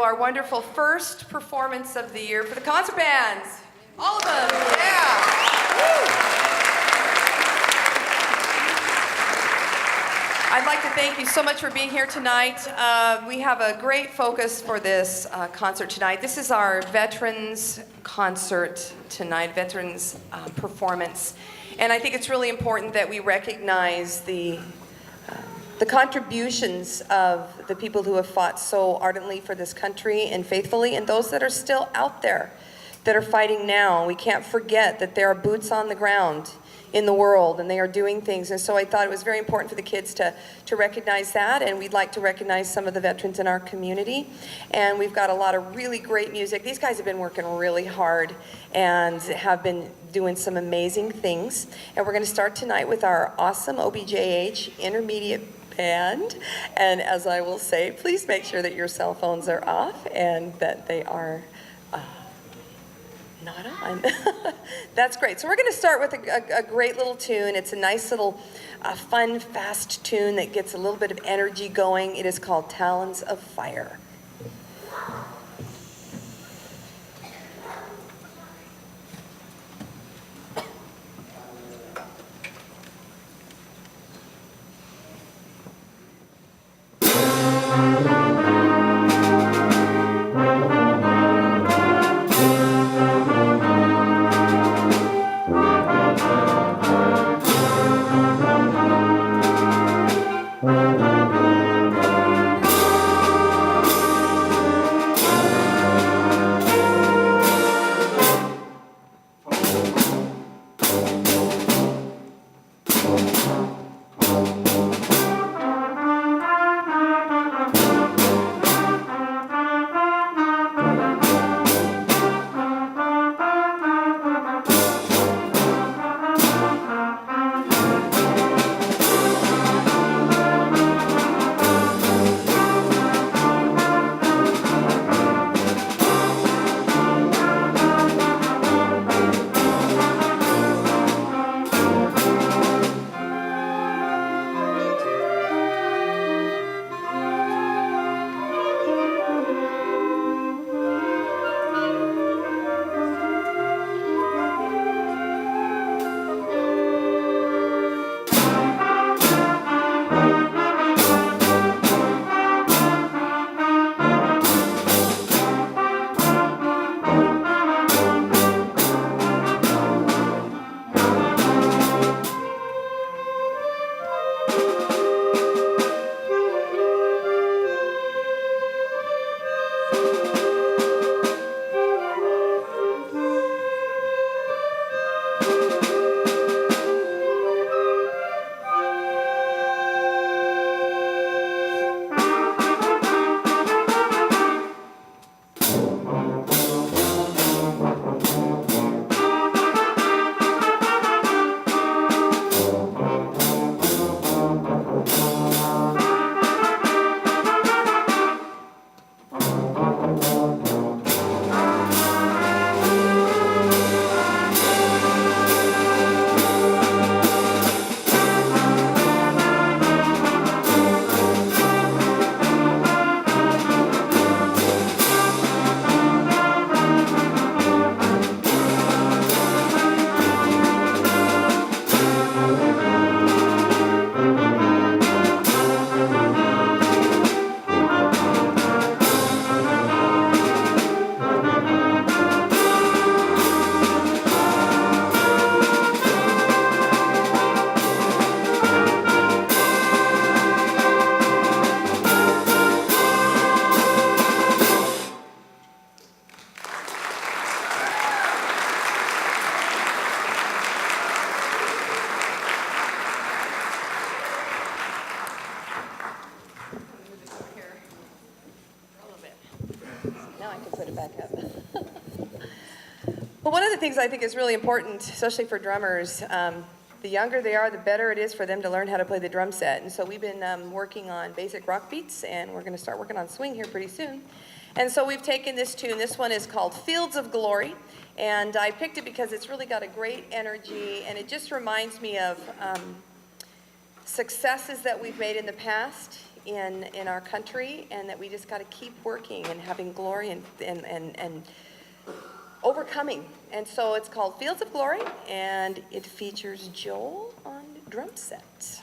to our wonderful first performance of the year for the concert bands. All of them, yeah. Woo. I'd like to thank you so much for being here tonight. We have a great focus for this concert tonight. This is our Veterans concert tonight, Veterans performance. And I think it's really important that we recognize the contributions of the people who have fought so ardently for this country and faithfully, and those that are still out there that are fighting now. We can't forget that there are boots on the ground in the world, and they are doing things. And so I thought it was very important for the kids to recognize that, and we'd like to recognize some of the veterans in our community. And we've got a lot of really great music. These guys have been working really hard and have been doing some amazing things. And we're going to start tonight with our awesome OBJH intermediate band. And as I will say, please make sure that your cell phones are off and that they are not on. That's great. So we're going to start with a great little tune. It's a nice little fun, fast tune that gets a little bit of energy going. It is called Talons of Fire. Well, one of the things I think is really important, especially for drummers, the younger they are, the better it is for them to learn how to play the drum set. And so we've been working on basic rock beats, and we're going to start working on swing here pretty soon. And so we've taken this tune. This one is called Fields of Glory, and I picked it because it's really got a great energy, and it just reminds me of successes that we've made in the past in our country, and that we just got to keep working and having glory and overcoming. And so it's called Fields of Glory, and it features Joel on drum set.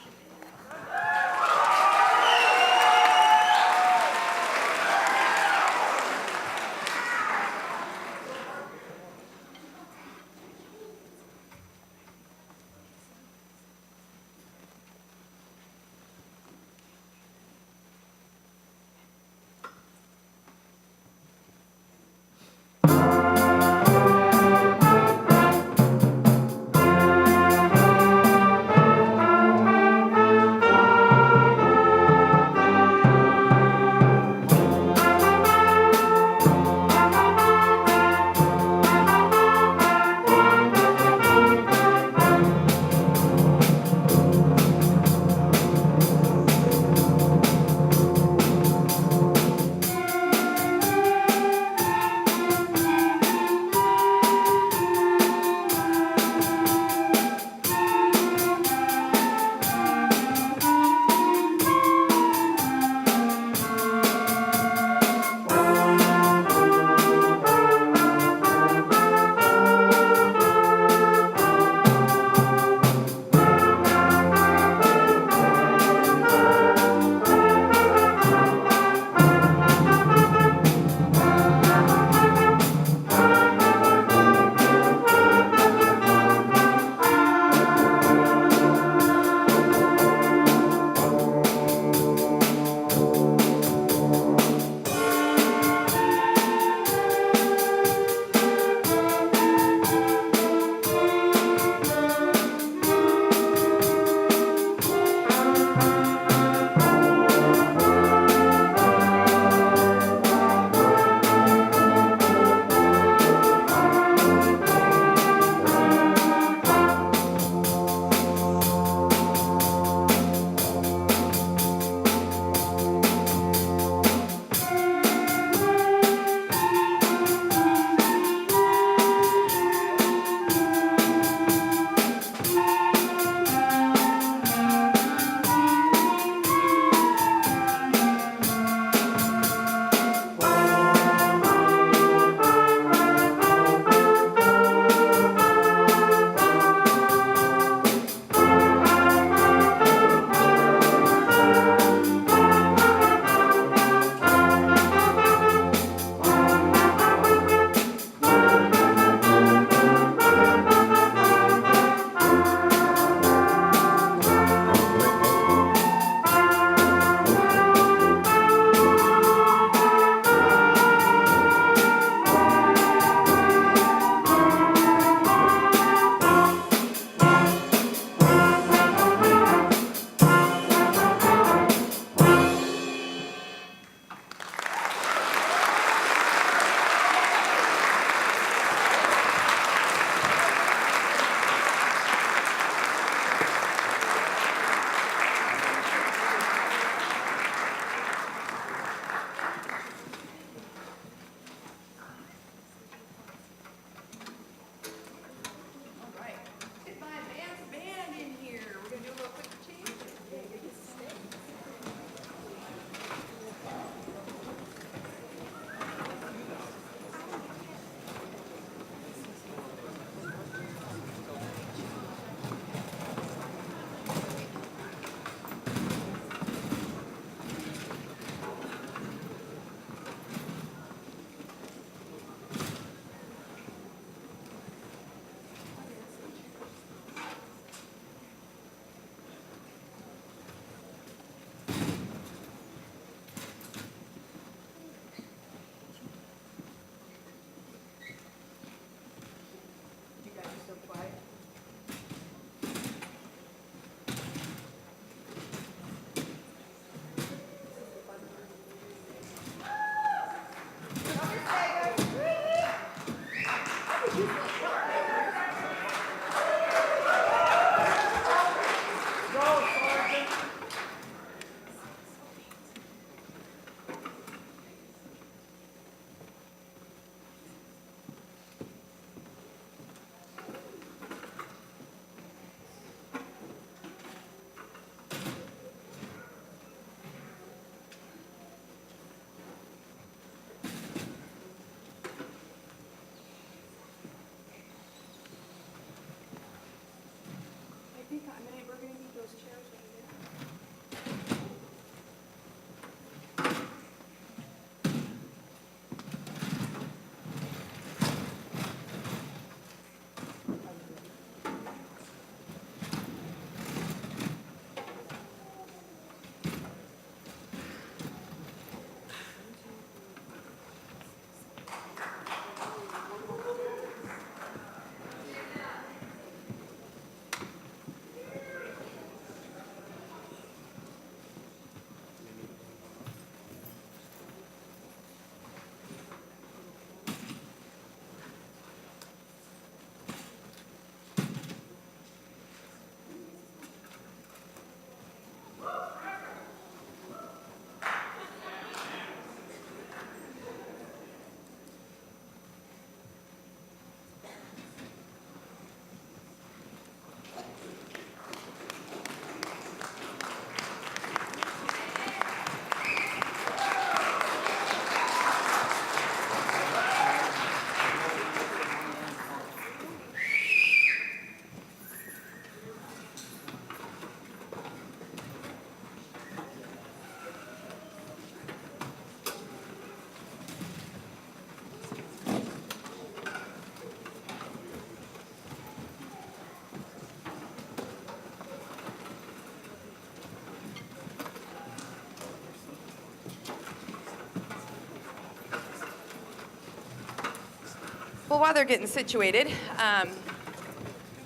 Well, while they're getting situated, we've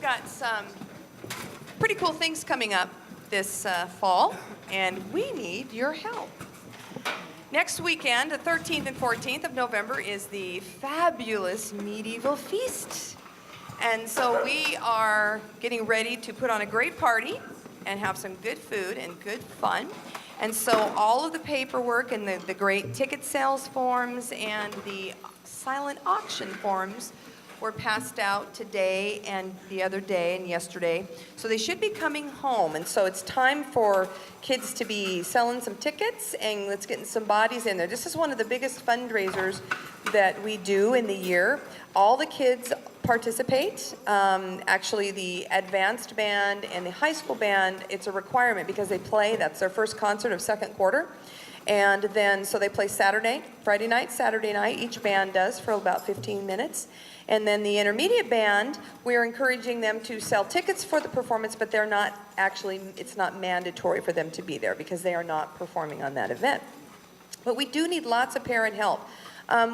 got some pretty cool things coming up this fall, and we need your help. Next weekend, the 13th and 14th of November, is the fabulous Medieval Feast. And so we are getting ready to put on a great party and have some good food and good fun. And so all of the paperwork and the great ticket sales forms and the silent auction forms were passed out today and the other day and yesterday. So they should be coming home. And so it's time for kids to be selling some tickets and let's get some bodies in there. This is one of the biggest fundraisers that we do in the year. All the kids participate. Actually, the advanced band and the high school band, it's a requirement because they play. That's their first concert of second quarter. And then, so they play Friday night, Saturday night, each band does for about 15 minutes. And then the intermediate band, we're encouraging them to sell tickets for the performance, but they're not actually, it's not mandatory for them to be there because they are not performing on that event. But we do need lots of parent help.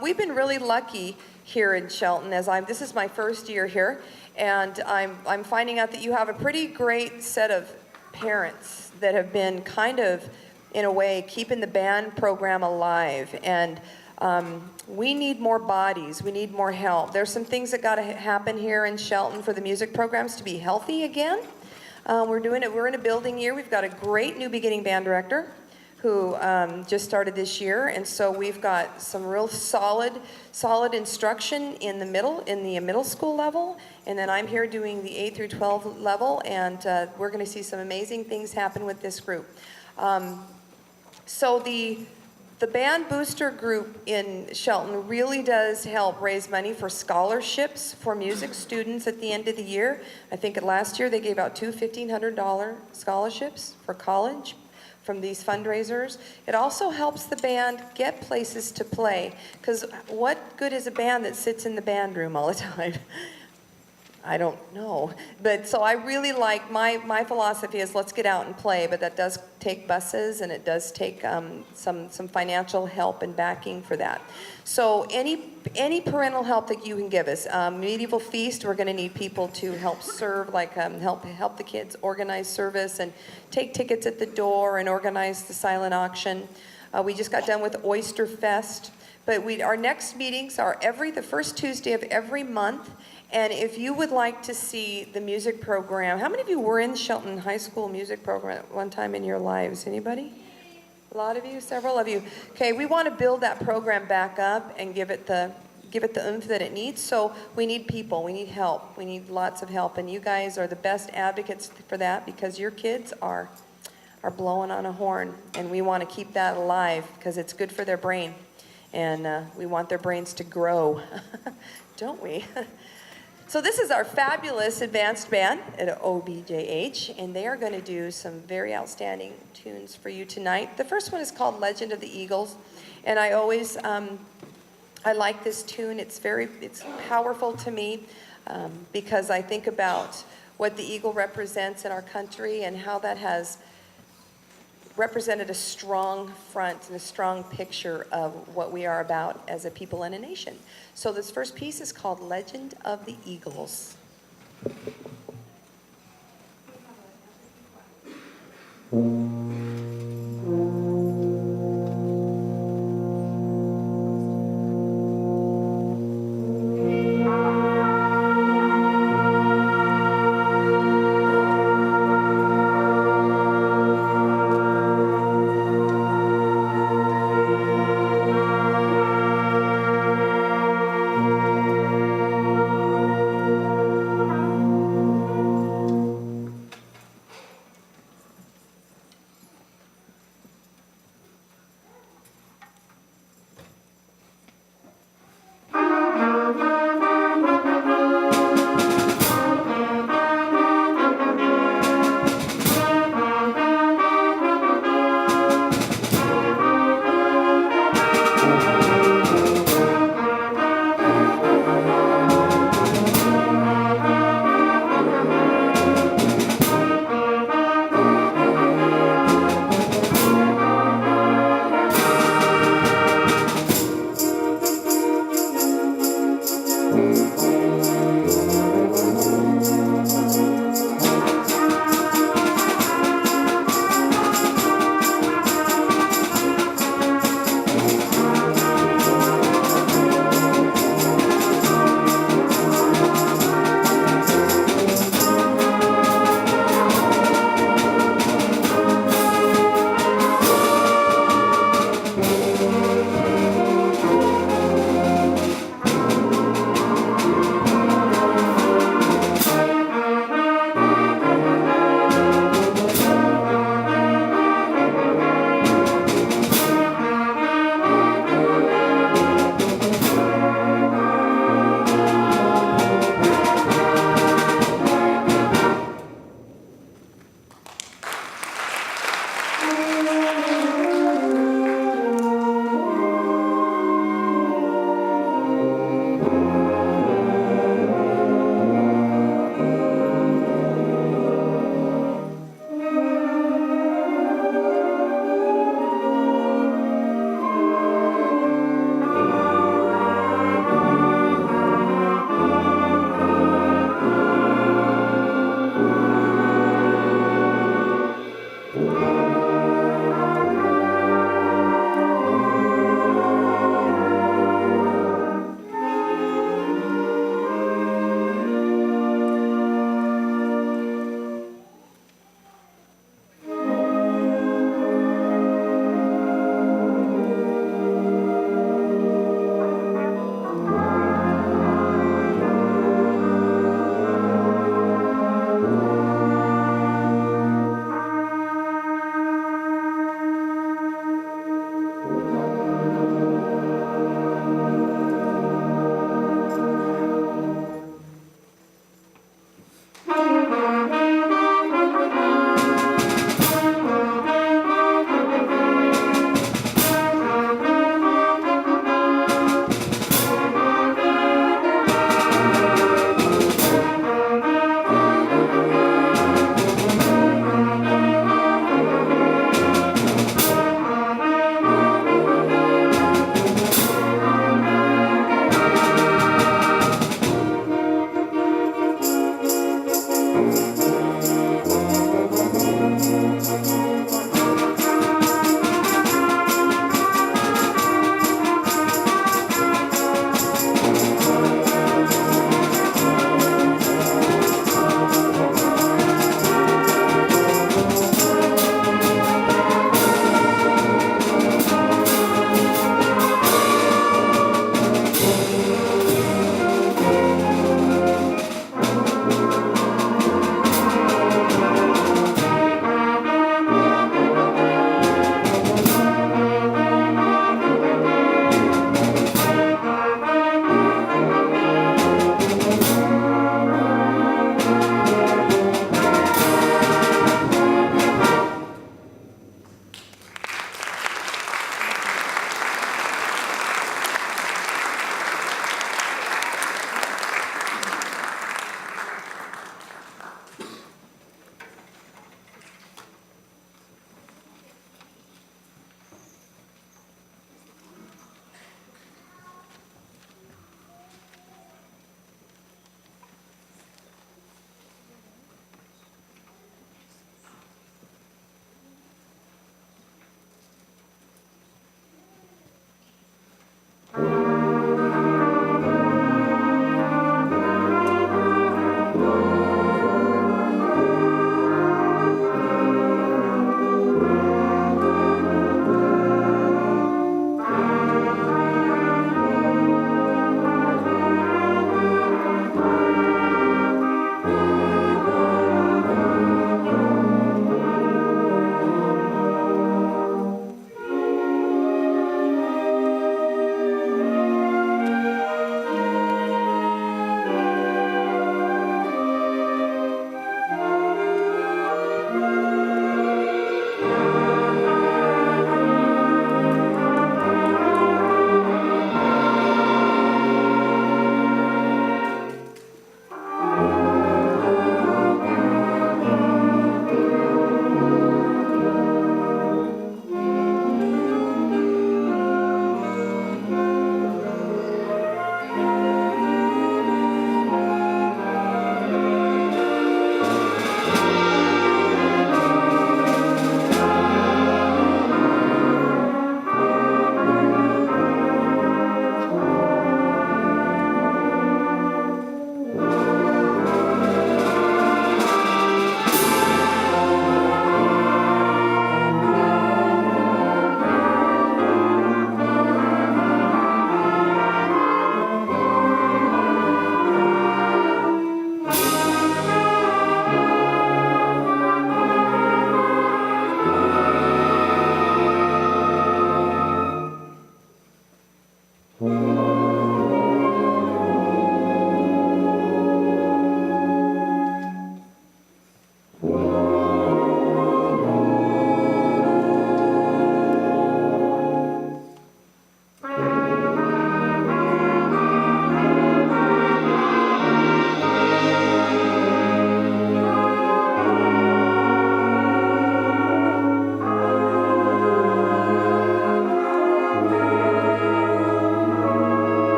We've been really lucky here in Shelton this is my first year here, and I'm finding out that you have a pretty great set of parents that have been kind of, in a way, keeping the band program alive. And we need more bodies. We need more help. There's some things that got to happen here in Shelton for the music programs to be healthy again. We're doing it. We're in a building year. We've got a great new beginning band director who just started this year, and so we've got some real solid instruction in the middle school level, and then I'm here doing the 8 through 12 level, and we're going to see some amazing things happen with this group. So the band booster group in Shelton really does help raise money for scholarships for music students at the end of the year. I think last year they gave out two $1,500 scholarships for college from these fundraisers. It also helps the band get places to play, because what good is a band that sits in the band room all the time? I don't know. But so I really like, my philosophy is let's get out and play, but that does take buses and it does take some financial help and backing for that. So any parental help that you can give us. Medieval Feast, we're going to need people to help serve, like help the kids organize service and take tickets at the door and organize the silent auction. We just got done with Oyster Fest. But our next meetings are the first Tuesday of every month. And if you would like to see the music program, how many of you were in Shelton High School music program at one time in your lives? Anybody? A lot of you? Several of you? Okay, we want to build that program back up and give it the oomph that it needs. So we need people. We need help. We need lots of help. And you guys are the best advocates for that because your kids are blowing on a horn. And we want to keep that alive because it's good for their brain. And we want their brains to grow, don't we? So this is our fabulous advanced band at OBJH, and they are going to do some very outstanding tunes for you tonight. The first one is called Legend of the Eagles, and I always, I like this tune. It's powerful to me because I think about what the eagle represents in our country and how that has represented a strong front and a strong picture of what we are about as a people and a nation. So this first piece is called Legend of the Eagles.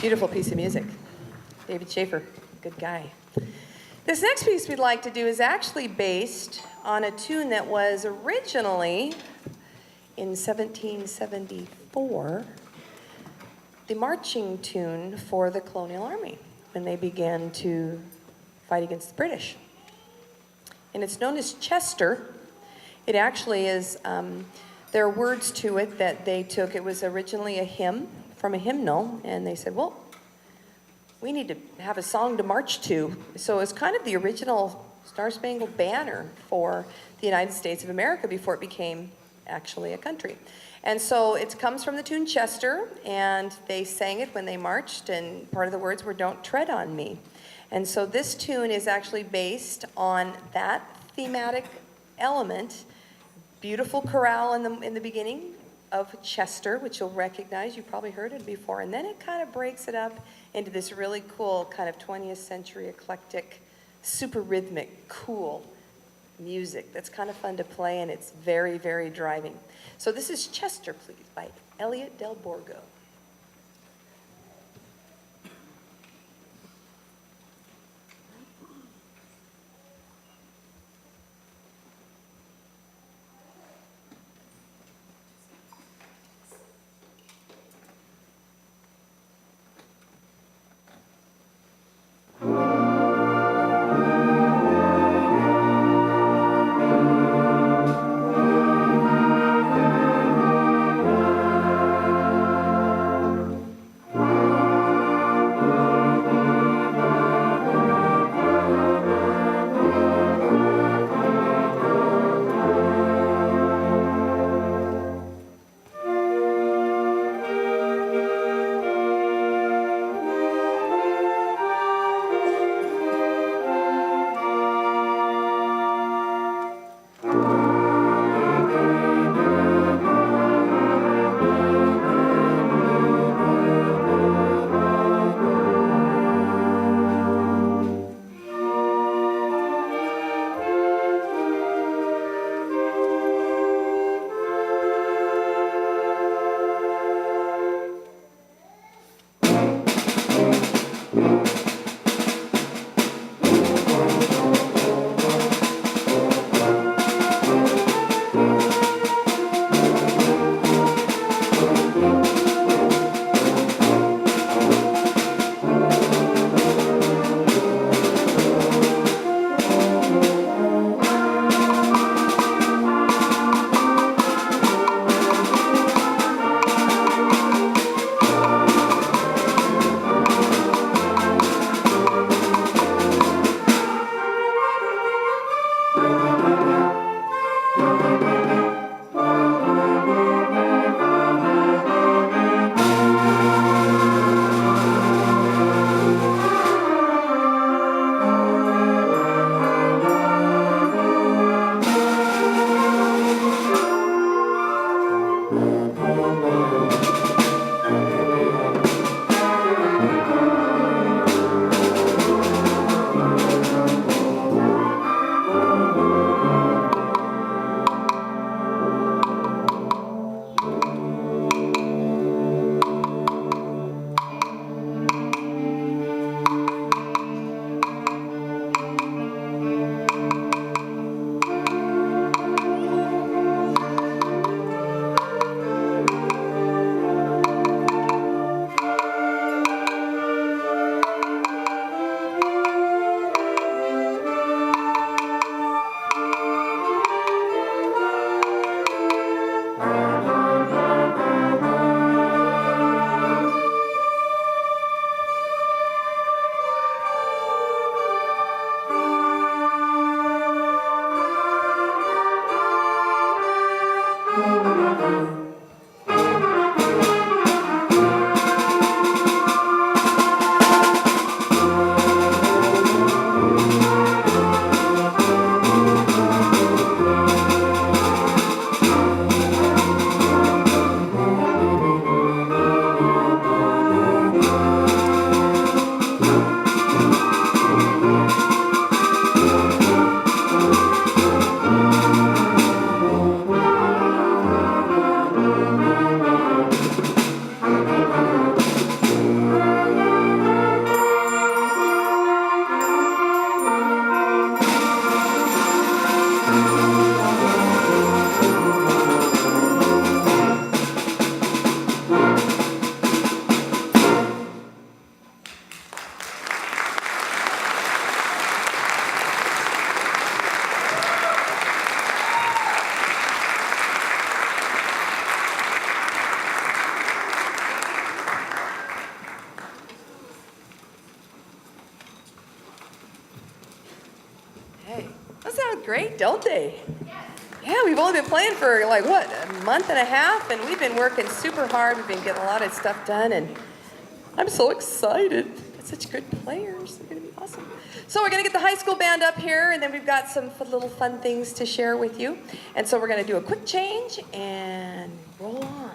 Beautiful piece of music. David Schaefer, good guy. This next piece we'd like to do is actually based on a tune that was originally in 1774, the marching tune for the colonial army when they began to fight against the British. And it's known as Chester. It actually is, there are words to it that they took. It was originally a hymn from a hymnal, and they said, well, we need to have a song to march to. So it's kind of the original Star-Spangled Banner for the United States of America before it became actually a country. And so it comes from the tune Chester, and they sang it when they marched, and part of the words were, "Don't tread on me." And so this tune is actually based on that thematic element. Beautiful chorale in the beginning of Chester, which you'll recognize. You've probably heard it before. And then it kind of breaks it up into this really cool kind of 20th century eclectic, super rhythmic, cool music that's kind of fun to play, and it's very, very driving. So this is Chester, please, by Elliot Del Borgo. Hey, that sounds great, don't they? Yeah, we've only been playing for like, what, a month and a half, and we've been working super hard. We've been getting a lot of stuff done, and I'm so excited. Got such good players. They're going to be awesome. So we're going to get the high school band up here, and then we've got some little fun things to share with you. And so we're going to do a quick change and roll on.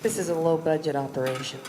This is a low-budget operation.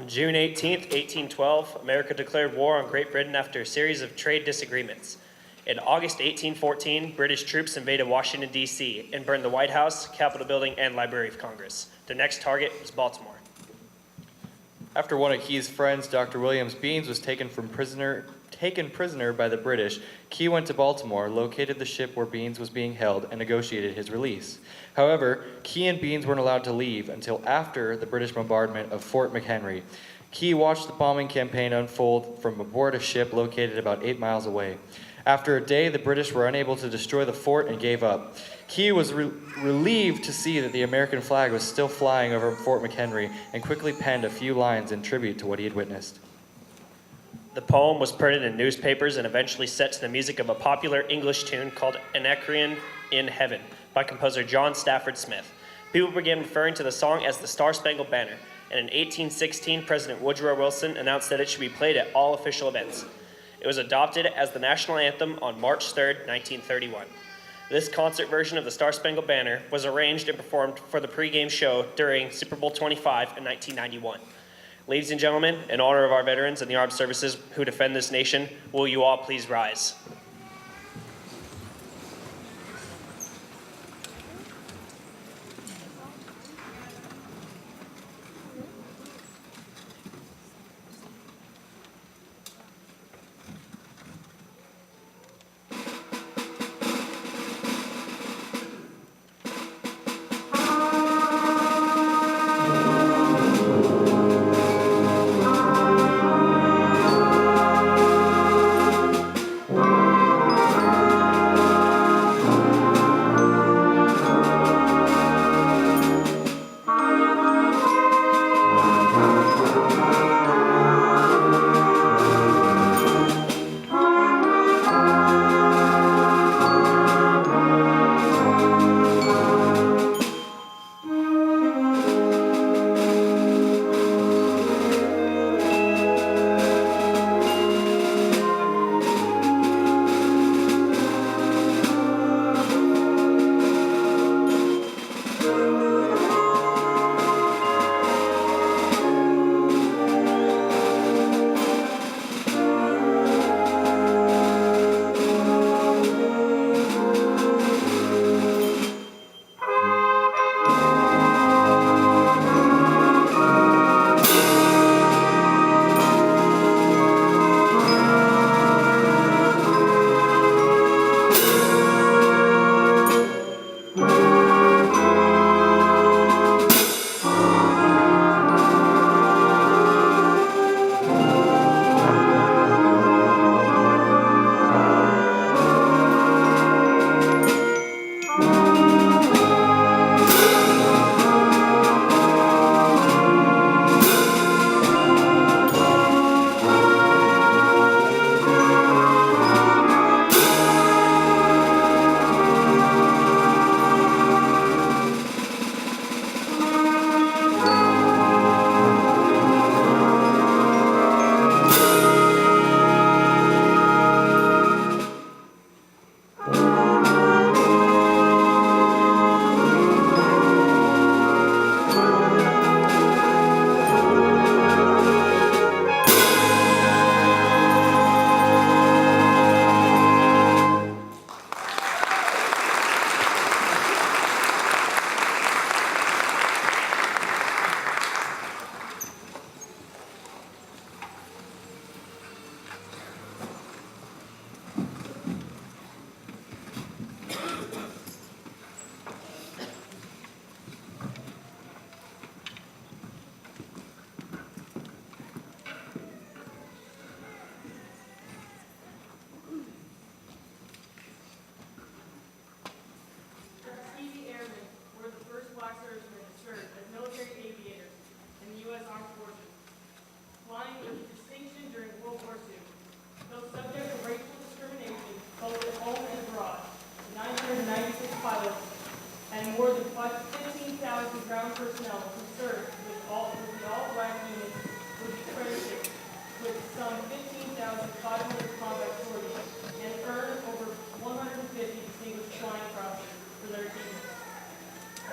On June 18, 1812, America declared war on Great Britain after a series of trade disagreements. In August 1814, British troops invaded Washington, D.C. and burned the White House, Capitol Building, and Library of Congress. Their next target was Baltimore. After one of Key's friends, Dr. Williams Beans, was taken prisoner by the British, Key went to Baltimore, located the ship where Beans was being held, and negotiated his release. However, Key and Beans weren't allowed to leave until after the British bombardment of Fort McHenry. Key watched the bombing campaign unfold from aboard a ship located about 8 miles away. After a day, the British were unable to destroy the fort and gave up. Key was relieved to see that the American flag was still flying over Fort McHenry and quickly penned a few lines in tribute to what he had witnessed. The poem was printed in newspapers and eventually set to the music of a popular English tune called Anacreon in Heaven by composer John Stafford Smith. People began referring to the song as the Star-Spangled Banner, and in 1816, President Woodrow Wilson announced that it should be played at all official events. It was adopted as the national anthem on March 3, 1931. This concert version of the Star-Spangled Banner was arranged and performed for the pregame show during Super Bowl 25 in 1991. Ladies and gentlemen, in honor of our veterans and the armed services who defend this nation, will you all please rise?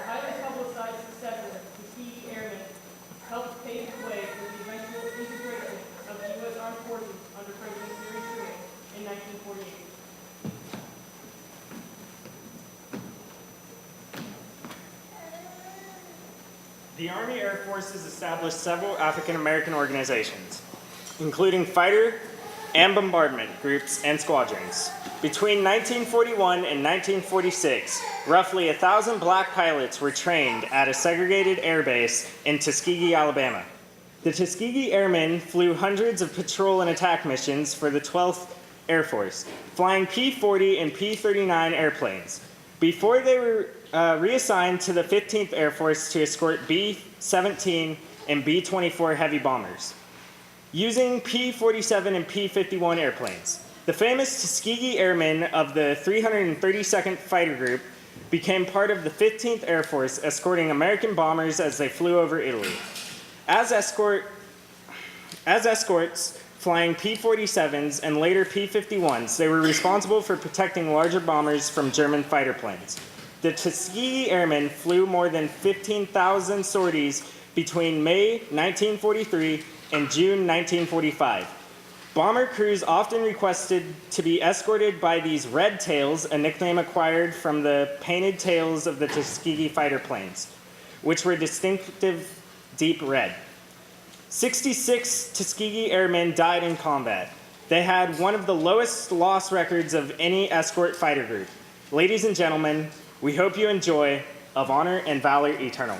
The highly publicized successes of Tuskegee Airmen helped pave the way for the eventual The Army Air Forces established several African American organizations, including fighter and bombardment groups and squadrons. Between 1941 and 1946, roughly 1,000 black pilots were trained at a segregated air base in Tuskegee, Alabama. The Tuskegee Airmen flew hundreds of patrol and attack missions for the 12th Air Force, flying P-40 and P-39 airplanes, before they were reassigned to the 15th Air Force to escort B-17 and B-24 heavy bombers, using P-47 and P-51 airplanes. The famous Tuskegee Airmen of the 332nd Fighter Group became part of the 15th Air Force, escorting American bombers as they flew over Italy. As escorts, flying P-47s and later P-51s, they were responsible for protecting larger bombers from German fighter planes. The Tuskegee Airmen flew more than 15,000 sorties between May 1943 and June 1945. Bomber crews often requested to be escorted by these red tails, a nickname acquired from the painted tails of the Tuskegee fighter planes, which were distinctive deep red. 66 Tuskegee Airmen died in combat. They had one of the lowest loss records of any escort fighter group. Ladies and gentlemen, we hope you enjoy Of Honor and Valor Eternal.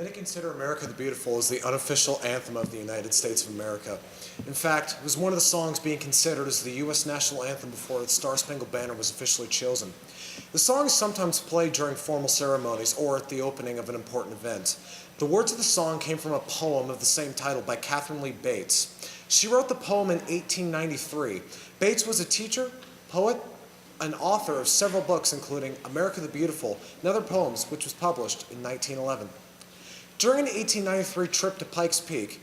Many consider America the Beautiful as the unofficial anthem of the United States of America. In fact, it was one of the songs being considered as the U.S. national anthem before the Star-Spangled Banner was officially chosen. The song is sometimes played during formal ceremonies or at the opening of an important event. The words of the song came from a poem of the same title by Catherine Lee Bates. She wrote the poem in 1893. Bates was a teacher, poet, and author of several books including America the Beautiful and other poems, which was published in 1911. During an 1893 trip to Pikes Peak,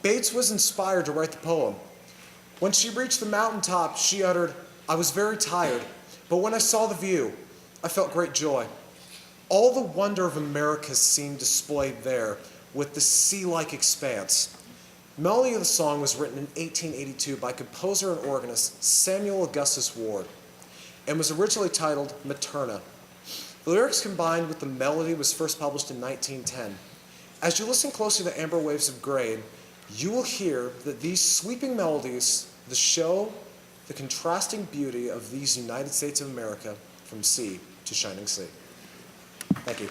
Bates was inspired to write the poem. When she reached the mountaintop, she uttered, "I was very tired, but when I saw the view, I felt great joy. All the wonder of America seemed displayed there with the sea-like expanse." The melody of the song was written in 1882 by composer and organist Samuel Augustus Ward and was originally titled Materna. The lyrics combined with the melody was first published in 1910. As you listen closely to Amber Waves of Grain, you will hear that these sweeping melodies show the contrasting beauty of these United States of America from sea to shining sea. Thank you.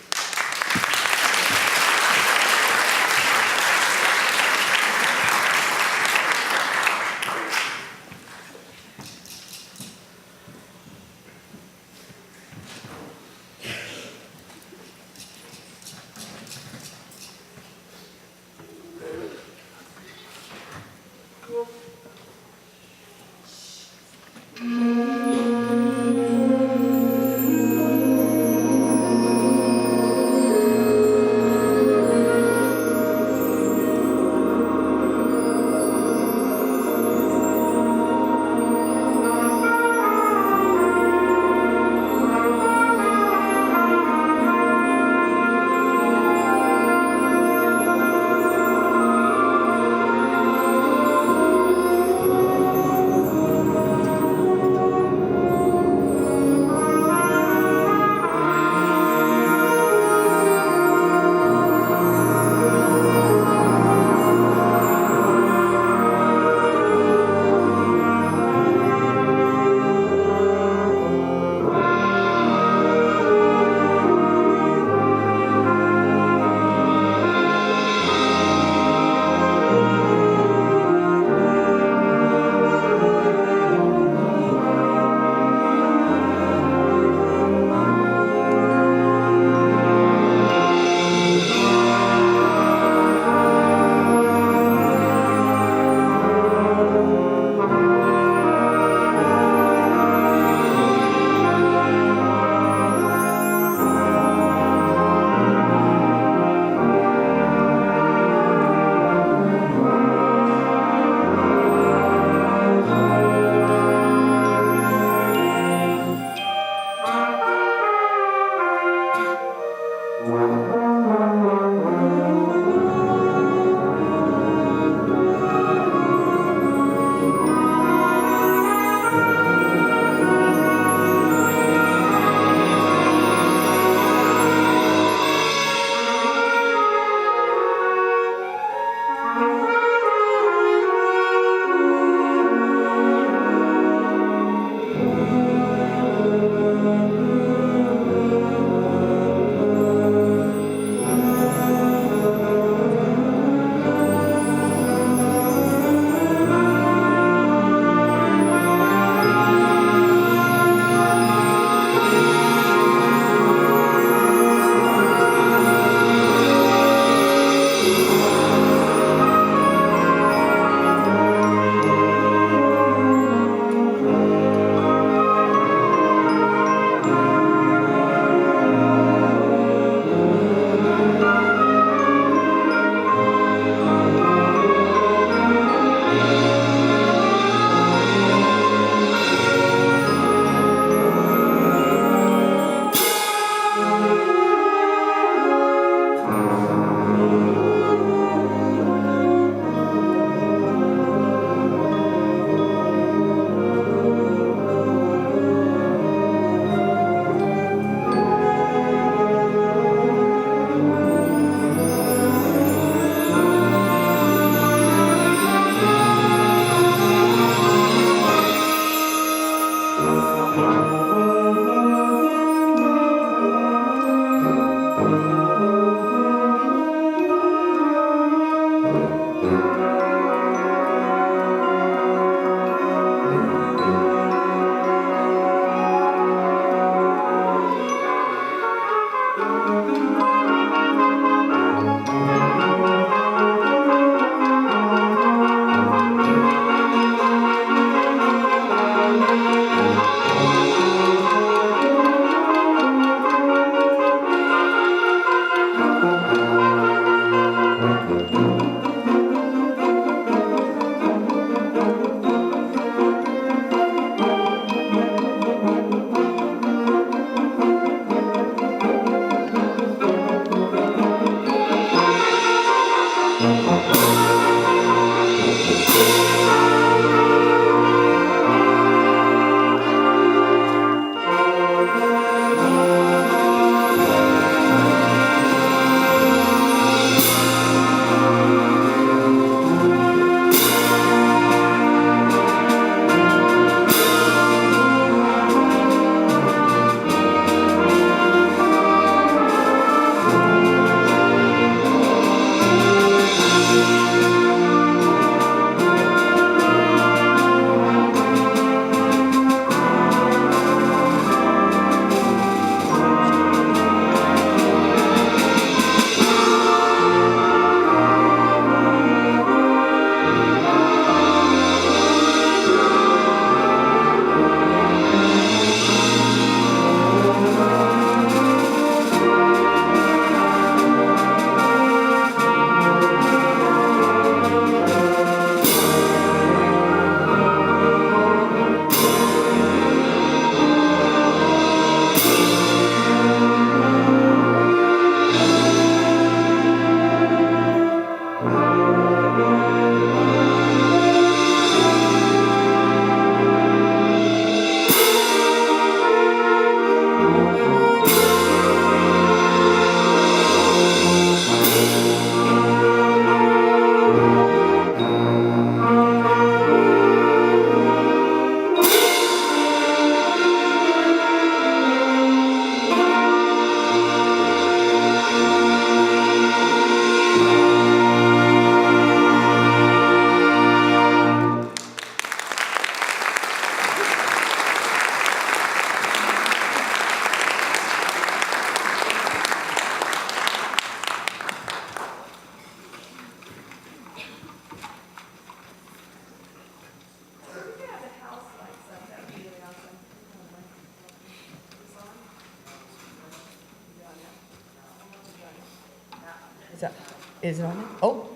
Is it on there? Oh,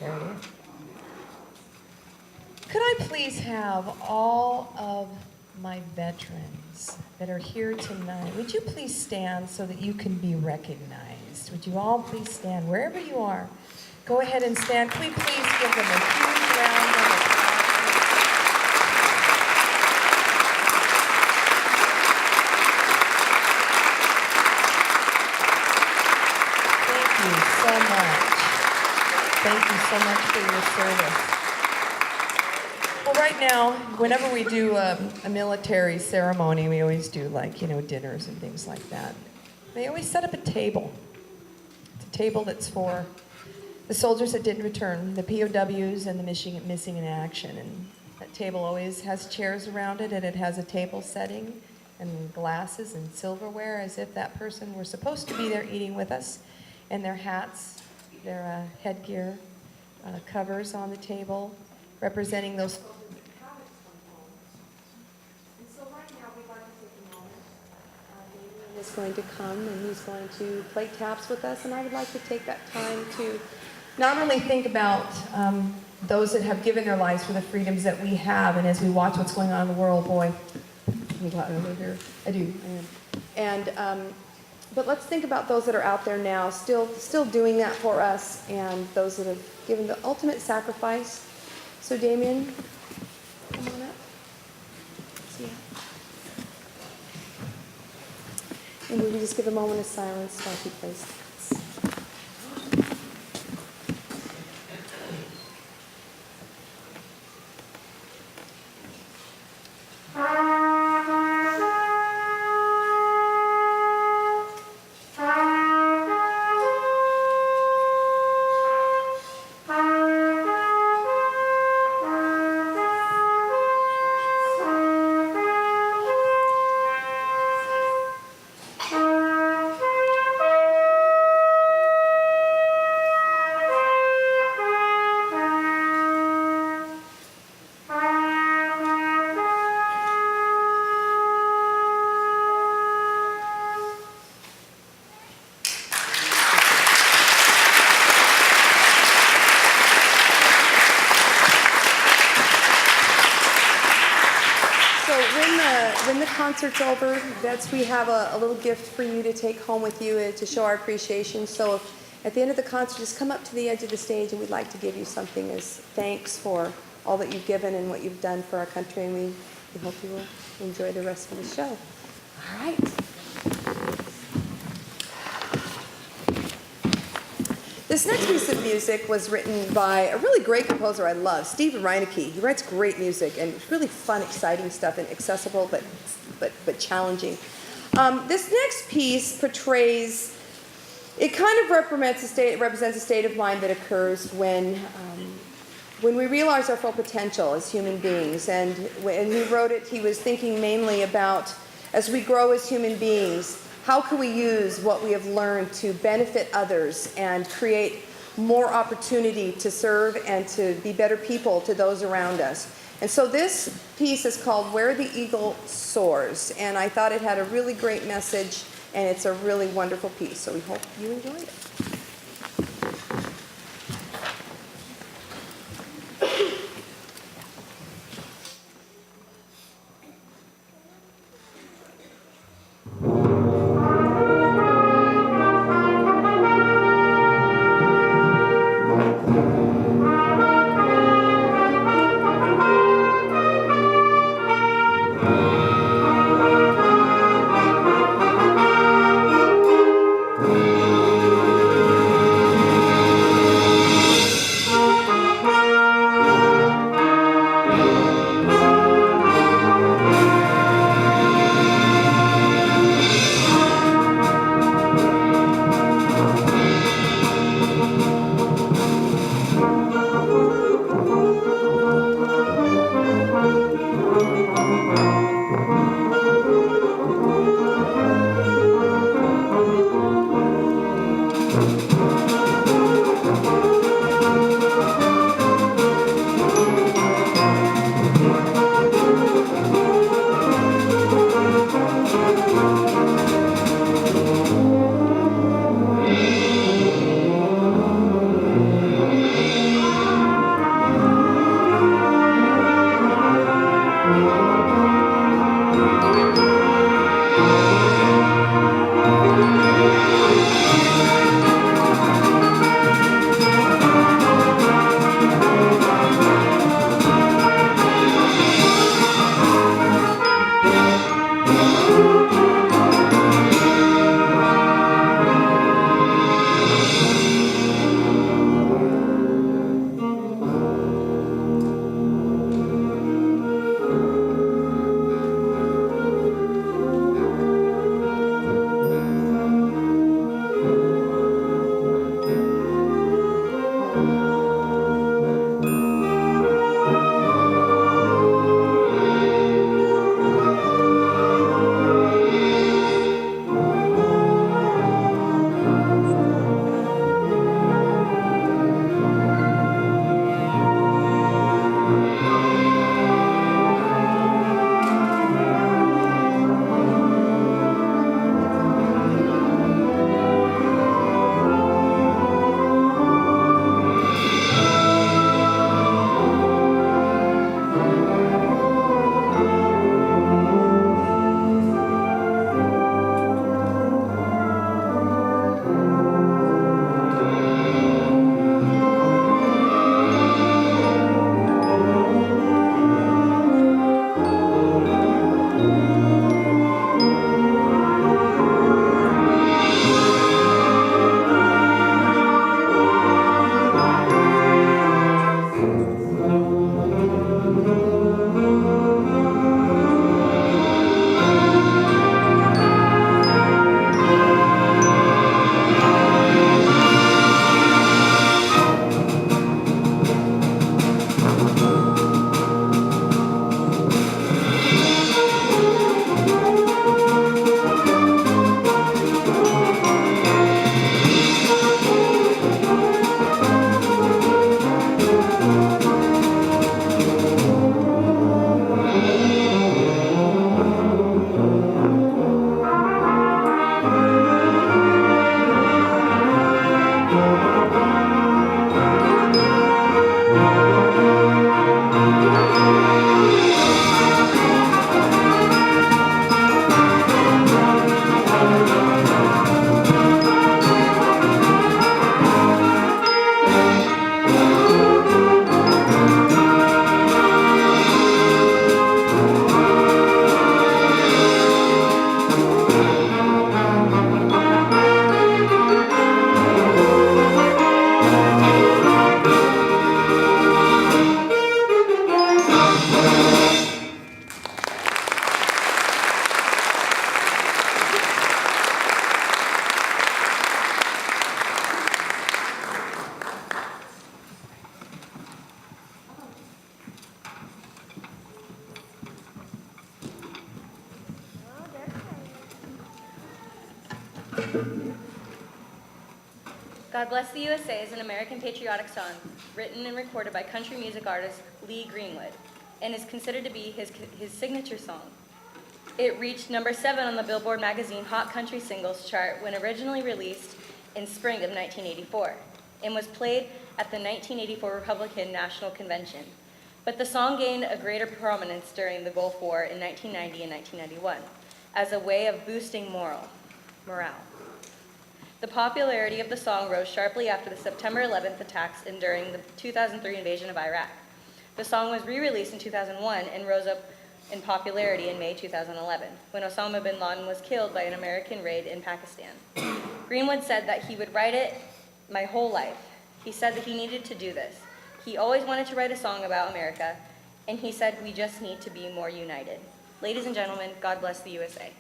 there it is. Could I please have all of my veterans that are here tonight, would you please stand so that you can be recognized? Would you all please stand wherever you are? Go ahead and stand. Can we please give them a huge round of applause? Thank you so much. Thank you so much for your service. Well, right now, whenever we do a military ceremony, we always do dinners and things like that. They always set up a table. It's a table that's for the soldiers that didn't return, the POWs and the missing in action. And that table always has chairs around it, and it has a table setting and glasses and silverware as if that person were supposed to be there eating with us. And their hats, their headgear, covers on the table, representing those. And so right now we'd like to take a moment. Damien is going to come and he's going to play taps with us, and I would like to take that time to not only think about those that have given their lives for the freedoms that we have, and as we watch what's going on in the world, boy, I'm glad I'm over here. I do. I am. And but let's think about those that are out there now, still doing that for us, and those that have given the ultimate sacrifice. So, Damien, come on up. See ya. And we just give a moment of silence while he plays taps. When the concert's over, we have a little gift for you to take home with you to show our appreciation. So at the end of the concert, just come up to the edge of the stage and we'd like to give you something as thanks for all that you've given and what you've done for our country, and we hope you will enjoy the rest of the show. All right. This next piece of music was written by a really great composer I love, Stephen Reinecke. He writes great music and really fun, exciting stuff, and accessible but challenging. This next piece portrays, it kind of represents a state of mind that occurs when we realize our full potential as human beings. And when he wrote it, he was thinking mainly about, as we grow as human beings, how can we use what we have learned to benefit others and create more opportunity to serve and to be better people to those around us? And so this piece is called Where the Eagle Soars, and I thought it had a really great message, and it's a really wonderful piece, so we hope you enjoy it. God Bless the USA is an American patriotic song written and recorded by country music artist Lee Greenwood and is considered to be his signature song. It reached number 7 on the Billboard magazine Hot Country Singles chart when originally released in spring of 1984 and was played at the 1984 Republican National Convention. But the song gained a greater prominence during the Gulf War in 1990 and 1991 as a way of boosting morale. The popularity of the song rose sharply after the September 11th attacks and during the 2003 invasion of Iraq. The song was re-released in 2001 and rose up in popularity in May 2011, when Osama bin Laden was killed by an American raid in Pakistan. Greenwood said that he would write it my whole life. He said that he needed to do this. He always wanted to write a song about America, and he said we just need to be more united. Ladies and gentlemen, God bless the USA.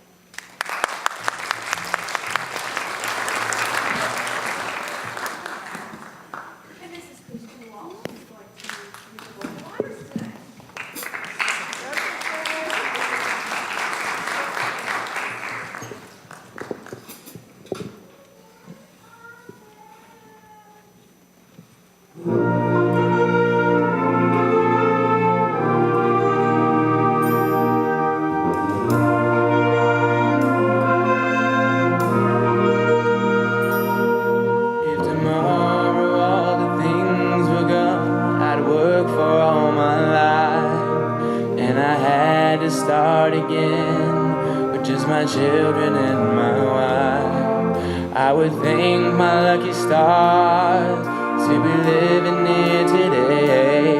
If tomorrow all the things were gone, I'd work for all my life, and I had to start again with just my children and my wife. I would thank my lucky stars to be living here today,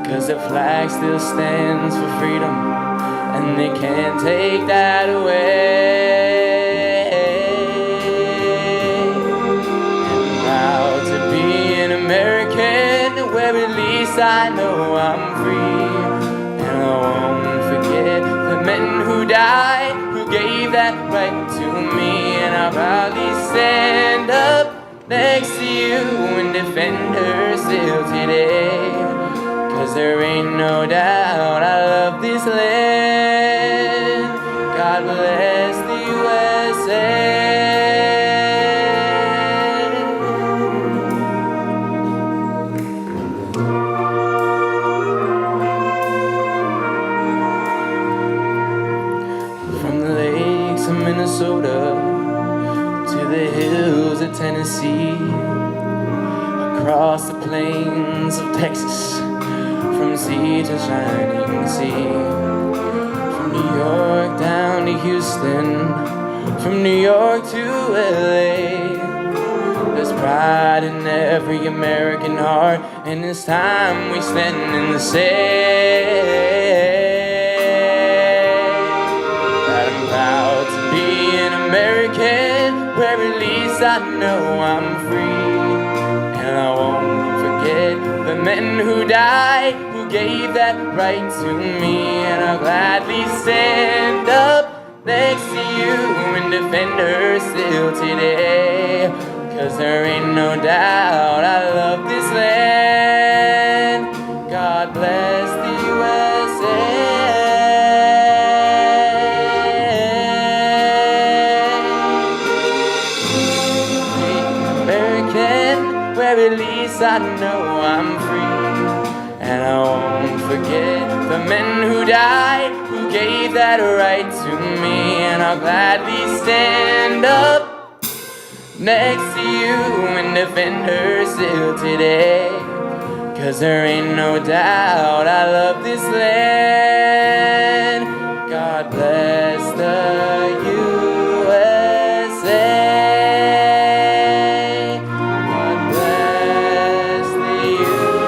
'cause the flag still stands for freedom, and they can't take that away. Proud to be an American, where at least I know I'm free. And I won't forget the men who died, who gave that right to me. And I'll proudly stand up next to you and defend her still today. 'Cause there ain't no doubt I love this land. God bless the USA. From the lakes of Minnesota to the hills of Tennessee, across the plains of Texas, from sea to shining sea, from New York down to Houston, from New York to LA. There's pride in every American heart, and it's time we stand and say that I'm proud to be an American, where at least I know I'm free. And I won't forget the men who died, who gave that right to me. And I'll gladly stand up next to you and defend her still today. 'Cause there ain't no doubt I love this land. God bless the USA. American, where at least I know I'm free. And I won't forget the men who died, who gave that right to me. And I'll gladly stand up next to you and defend her still today. 'Cause there ain't no doubt I love this land. God bless the USA. God bless the USA.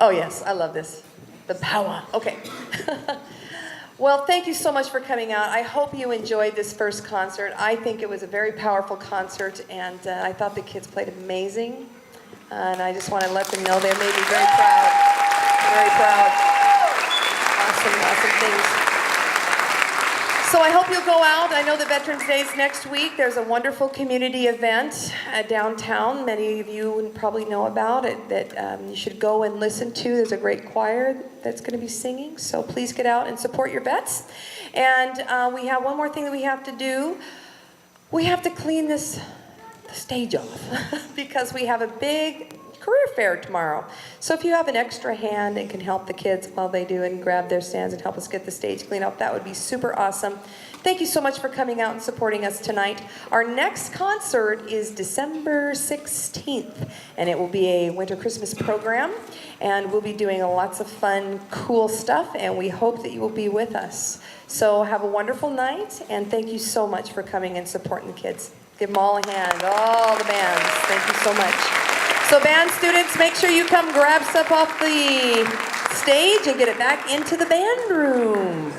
Oh, yes, I love this. The power. Okay. Well, thank you so much for coming out. I hope you enjoyed this first concert. I think it was a very powerful concert, and I thought the kids played amazing. And I just want to let them know they made me very proud. Very proud. Awesome things. So I hope you'll go out. I know the Veterans Day is next week. There's a wonderful community event downtown. Many of you probably know about it that you should go and listen to. There's a great choir that's going to be singing. So please get out and support your vets. And we have one more thing that we have to do. We have to clean the stage off because we have a big career fair tomorrow. So if you have an extra hand and can help the kids while they do and grab their stands and help us get the stage cleaned up, that would be super awesome. Thank you so much for coming out and supporting us tonight. Our next concert is December 16th, and it will be a winter Christmas program, and we'll be doing lots of fun, cool stuff, and we hope that you will be with us. So have a wonderful night, and thank you so much for coming and supporting the kids. Give them all a hand, all the bands. Thank you so much. So band students, make sure you come grab stuff off the stage and get it back into the band room.